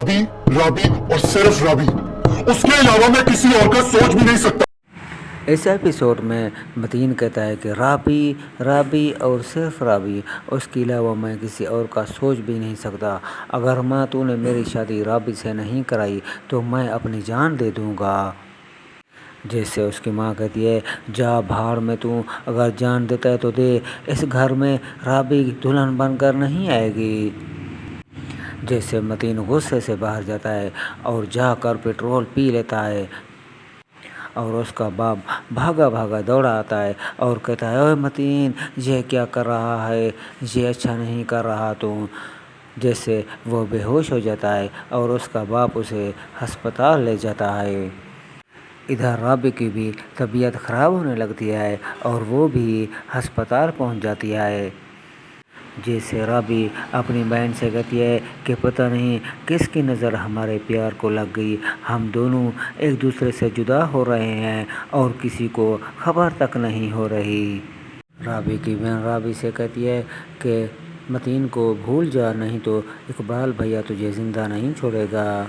राबी राबी और सिर्फ राबी, उसके अलावा मैं किसी और का सोच भी नहीं सकता। इस एपिसोड में मतीन कहता है कि राबी राबी और सिर्फ राबी, उसके अलावा मैं किसी और का सोच भी नहीं सकता। अगर माँ तूने मेरी शादी राबी से नहीं कराई तो मैं अपनी जान दे दूँगा। जैसे उसकी माँ कहती है, जा भाड़ में, तू अगर जान देता है तो दे, इस घर में राबी दुल्हन बनकर नहीं आएगी। जैसे मतीन गुस्से से बाहर जाता है और जाकर पेट्रोल पी लेता है और उसका बाप भागा भागा दौड़ा आता है और कहता है, ओए मतीन, ये क्या कर रहा है, ये अच्छा नहीं कर रहा तू। जैसे वो बेहोश हो जाता है और उसका बाप उसे अस्पताल ले जाता है। इधर राबी की भी तबीयत ख़राब होने लगती है और वो भी अस्पताल पहुंच जाती है। जैसे राबी अपनी बहन से कहती है कि पता नहीं किसकी नज़र हमारे प्यार को लग गई, हम दोनों एक दूसरे से जुदा हो रहे हैं और किसी को खबर तक नहीं हो रही। राबी की बहन राबी से कहती है कि मतीन को भूल जा, नहीं तो इकबाल भैया तुझे ज़िंदा नहीं छोड़ेगा।